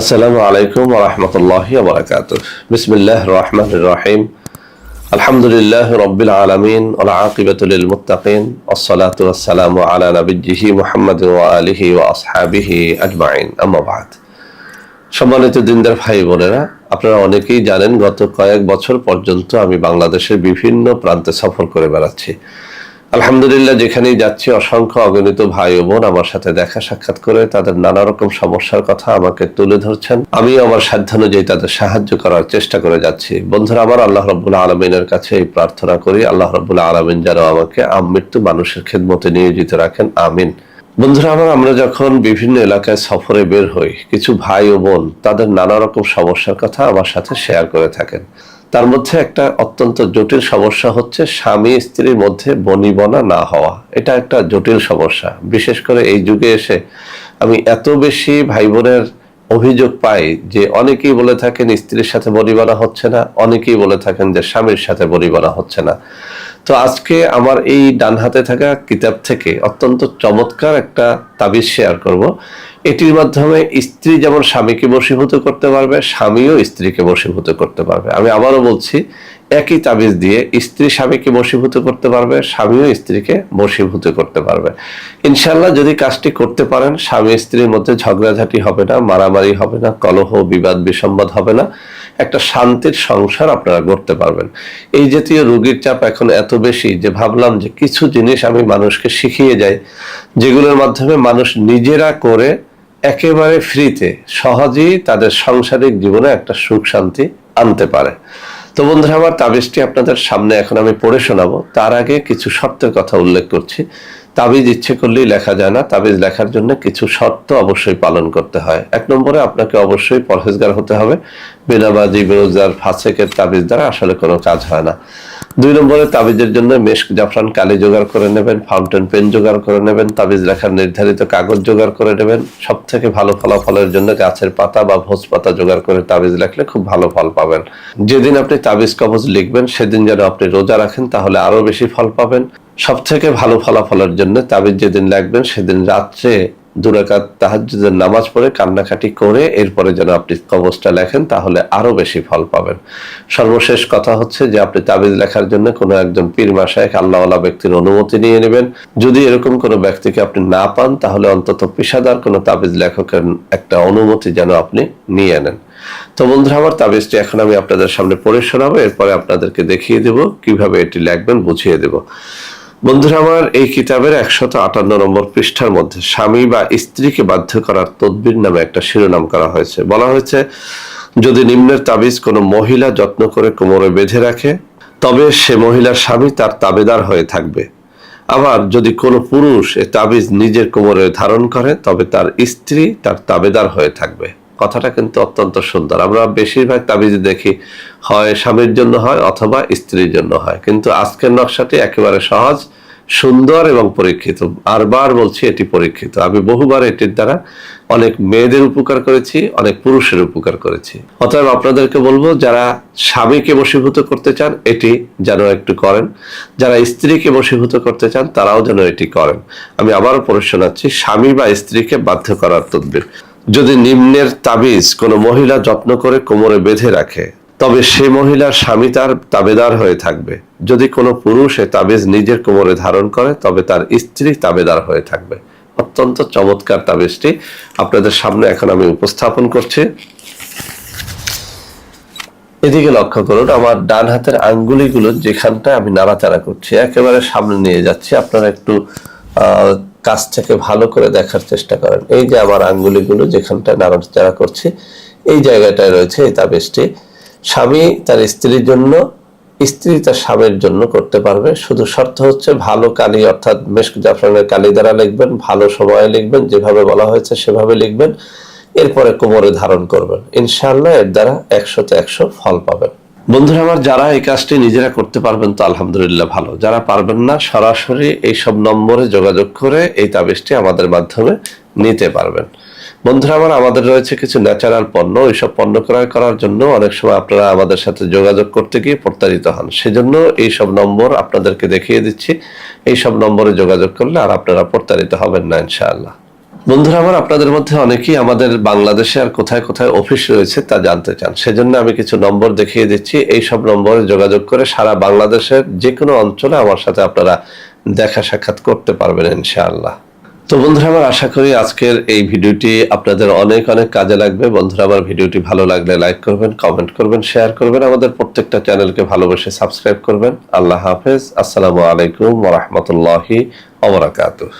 আসসালামু আলাইকুম ওয়া রাহমাতুল্লাহি ওয়া বারাকাতুহু। বিসমিল্লাহির রহমানির রহিম। আলহামদুলিল্লাহি রাব্বিল আলামিন ওয়াল আকিবাতু লিল মুত্তাকিন ওয়াসসালাতু ওয়াসসালামু আলা নাবিয়্যিহি মুহাম্মাদিন ওয়া আলিহি ওয়া আসহাবিহি আজমাইন। আম্মা বা'দ। সম্মানিত দিনদার ভাই বোনেরা, আপনারা অনেকেই জানেন গত কয়েক বছর পর্যন্ত আমি বাংলাদেশের বিভিন্ন প্রান্তে সফর করে বেড়াচ্ছি। আলহামদুলিল্লাহ, যেখানেই যাচ্ছি অসংখ্য অগণিত ভাই ও বোন আমার সাথে দেখা সাক্ষাৎ করে তাদের নানা রকম সমস্যার কথা আমাকে তুলে ধরছেন। আমি আমার সাধ্যানুযায়ী তাদের সাহায্য করার চেষ্টা করে যাচ্ছি। বন্ধুরা আমার, আল্লাহ রাব্বুল আলামিনের কাছে এই প্রার্থনা করি, আল্লাহ রাব্বুল আলামিন যেন আমাকে আমৃত্যু মানুষের খেদমতে নিয়োজিত রাখেন, আমিন। বন্ধুরা আমার, আমরা যখন বিভিন্ন এলাকায় সফরে বের হই, কিছু ভাই ও বোন তাদের নানা রকম সমস্যার কথা আমার সাথে শেয়ার করে থাকেন। তার মধ্যে একটা অত্যন্ত জটিল সমস্যা হচ্ছে স্বামী স্ত্রীর মধ্যে বনিবনা না হওয়া। এটা একটা জটিল সমস্যা। বিশেষ করে এই যুগে এসে আমি এত বেশি ভাই বোনের অভিযোগ পাই যে অনেকেই বলে থাকেন স্ত্রীর সাথে বনিবনা হচ্ছে না, অনেকেই বলে থাকেন যে স্বামীর সাথে বনিবনা হচ্ছে না। তো আজকে আমার এই ডান হাতে থাকা কিতাব থেকে অত্যন্ত চমৎকার একটা তাবিজ শেয়ার করব। এটির মাধ্যমে স্ত্রী যেমন স্বামীকে বশীভূত করতে পারবে, স্বামীও স্ত্রীকে বশীভূত করতে পারবে। আমি আবারও বলছি, একই তাবিজ দিয়ে স্ত্রী স্বামীকে বশীভূত করতে পারবে, স্বামীও স্ত্রীকে বশীভূত করতে পারবে। ইনশাআল্লাহ যদি কাজটি করতে পারেন, স্বামী স্ত্রীর মধ্যে ঝগড়াঝাটি হবে না, মারামারি হবে না, কলহ বিবাদ বিসম্বাদ হবে না, একটা শান্তির সংসার আপনারা গড়তে পারবেন। এই জাতীয় রোগীর চাপ এখন এত বেশি যে ভাবলাম যে কিছু জিনিস আমি মানুষকে শিখিয়ে যাই, যেগুলোর মাধ্যমে মানুষ নিজেরা করে একেবারে ফ্রিতে সহজেই তাদের সাংসারিক জীবনে একটা সুখ শান্তি আনতে পারে। তো বন্ধুরা আমার, তাবিজটি আপনাদের সামনে এখন আমি পড়ে শোনাবো। তার আগে কিছু শর্তের কথা উল্লেখ করছি। তাবিজ ইচ্ছে করলেই লেখা যায় না। তাবিজ লেখার জন্য কিছু শর্ত অবশ্যই পালন করতে হয়। এক নম্বরে আপনাকে অবশ্যই পরহেজগার হতে হবে। বেনামাজি, বেরোজগার, ফাসেকের তাবিজ দ্বারা আসলে কোনো কাজ হয় না। দুই নম্বরে তাবিজের জন্য মেশক, জাফরান, কালি জোগাড় করে নেবেন, ফাউন্টেন পেন জোগাড় করে নেবেন, তাবিজ লেখার নির্ধারিত কাগজ জোগাড় করে নেবেন। সব থেকে ভালো ফলাফলের জন্য গাছের পাতা বা ভোজ পাতা জোগাড় করে তাবিজ লেখলে খুব ভালো ফল পাবেন। যেদিন আপনি তাবিজ কবজ লিখবেন সেদিন যেন আপনি রোজা রাখেন, তাহলে আরো বেশি ফল পাবেন। সব থেকে ভালো ফলাফলের জন্য তাবিজ যেদিন লাগবেন সেদিন রাত্রে 2 রাকাত তাহাজ্জুদের নামাজ পড়ে কান্নাকাটি করে এরপরে যেন আপনি কবজটা লেখেন, তাহলে আরো বেশি ফল পাবেন। সর্বশেষ কথা হচ্ছে যে আপনি তাবিজ লেখার জন্য কোনো একজন পীর মাশায়েখ, আল্লাহওয়ালা ব্যক্তির অনুমতি নিয়ে নেবেন। যদি এরকম কোনো ব্যক্তিকে আপনি না পান, তাহলে অন্তত পেশাদার কোনো তাবিজ লেখকের একটা অনুমতি যেন আপনি নিয়ে নেন। তো বন্ধুরা আমার, তাবিজটি এখন আমি আপনাদের সামনে পড়ে শোনাবো, এরপরে আপনাদেরকে দেখিয়ে দেব কিভাবে এটি লিখবেন, বুঝিয়ে দেব। বন্ধুরা আমার, এই কিতাবের 158 নম্বর পৃষ্ঠার মধ্যে স্বামী বা স্ত্রীকে বাধ্য করার তদবির নামে একটা শিরোনাম করা হয়েছে। বলা হয়েছে, যদি নিম্নের তাবিজ কোনো মহিলা যত্ন করে কোমরে বেঁধে রাখে, তবে সে মহিলার স্বামী তার তাবেদার হয়ে থাকবে। আবার যদি কোনো পুরুষ এ তাবিজ নিজের কোমরে ধারণ করে, তবে তার স্ত্রী তার তাবেদার হয়ে থাকবে। কথাটা কিন্তু অত্যন্ত সুন্দর। আমরা বেশিরভাগ তাবিজ দেখি হয় স্বামীর জন্য হয় অথবা স্ত্রীর জন্য হয়, কিন্তু আজকের নকশাটি একেবারে সহজ, সুন্দর এবং পরীক্ষিত। বারবার বলছি, এটি পরীক্ষিত। আমি বহুবার এটির দ্বারা অনেক মেয়েদের উপকার করেছি, অনেক পুরুষের উপকার করেছি। অতএব আপনাদেরকে বলবো, যারা স্বামীকে বশীভূত করতে চান এটি যেন একটু করেন, যারা স্ত্রীকে বশীভূত করতে চান তারাও যেন এটি করেন। আমি আবারও পড়ে শোনাচ্ছি, স্বামী বা স্ত্রীকে বাধ্য করার তদবির। যদি নিম্নের তাবিজ কোনো মহিলা যত্ন করে কোমরে বেঁধে রাখে, তবে সে মহিলার স্বামী তার তাবেদার হয়ে থাকবে। যদি কোনো পুরুষ এ তাবিজ নিজের কোমরে ধারণ করে, তবে তার স্ত্রী তাবেদার হয়ে থাকবে। অত্যন্ত চমৎকার তাবিজটি আপনাদের সামনে এখন আমি উপস্থাপন করছি। এদিকে লক্ষ্য করুন, আমার ডান হাতের আঙ্গুলিগুলো যেখানটা আমি নাড়াচাড়া করছি, একেবারে সামনে নিয়ে যাচ্ছি। আপনারা একটু কাছ থেকে ভালো করে দেখার চেষ্টা করেন। এই যে আমার আঙ্গুলিগুলো যেখানটা নাড়াচাড়া করছি, এই জায়গাটায় রয়েছে এই তাবিজটি। স্বামী তার স্ত্রীর জন্য, স্ত্রী তার স্বামীর জন্য করতে পারবে। শুধু শর্ত হচ্ছে ভালো কালি, অর্থাৎ মেশক জাফরানের কালি দ্বারা লিখবেন, ভালো সময়ে লিখবেন, যেভাবে বলা হয়েছে সেভাবে লিখবেন, এরপরে কোমরে ধারণ করবেন। ইনশাআল্লাহ এর দ্বারা 100তে 100 ফল পাবেন। বন্ধুরা আমার, যারা এই কাজটি নিজেরা করতে পারবেন তো আলহামদুলিল্লাহ ভালো, যারা পারবেন না সরাসরি এই সব নম্বরে যোগাযোগ করে এই তাবিজটি আমাদের মাধ্যমে নিতে পারবেন। বন্ধুরা আমার, আমাদের রয়েছে কিছু ন্যাচারাল পণ্য। এইসব পণ্য ক্রয় করার জন্য অনেক সময় আপনারা আমাদের সাথে যোগাযোগ করতে গিয়ে প্রতারিত হন। সেজন্য এই সব নম্বর আপনাদেরকে দেখিয়ে দিচ্ছি। এই সব নম্বরে যোগাযোগ করলে আর আপনারা প্রতারিত হবেন না ইনশাআল্লাহ। বন্ধুরা আমার, আপনাদের মধ্যে অনেকেই আমাদের বাংলাদেশে আর কোথায় কোথায় অফিস রয়েছে তা জানতে চান। সেজন্য আমি কিছু নম্বর দেখিয়ে দিচ্ছি। এই সব নম্বরে যোগাযোগ করে সারা বাংলাদেশের যে কোনো অঞ্চলে আমার সাথে আপনারা দেখা সাক্ষাৎ করতে পারবেন ইনশাআল্লাহ। তো বন্ধুরা আমার, আশা করি আজকের এই ভিডিওটি আপনাদের অনেক অনেক কাজে লাগবে। বন্ধুরা আমার, ভিডিওটি ভালো লাগলে লাইক করবেন, কমেন্ট করবেন, শেয়ার করবেন, আমাদের প্রত্যেকটা চ্যানেলকে ভালোবেসে সাবস্ক্রাইব করবেন। আল্লাহ হাফেজ। আসসালামু আলাইকুম ওয়া রাহমাতুল্লাহি ওয়া বারাকাতুহু।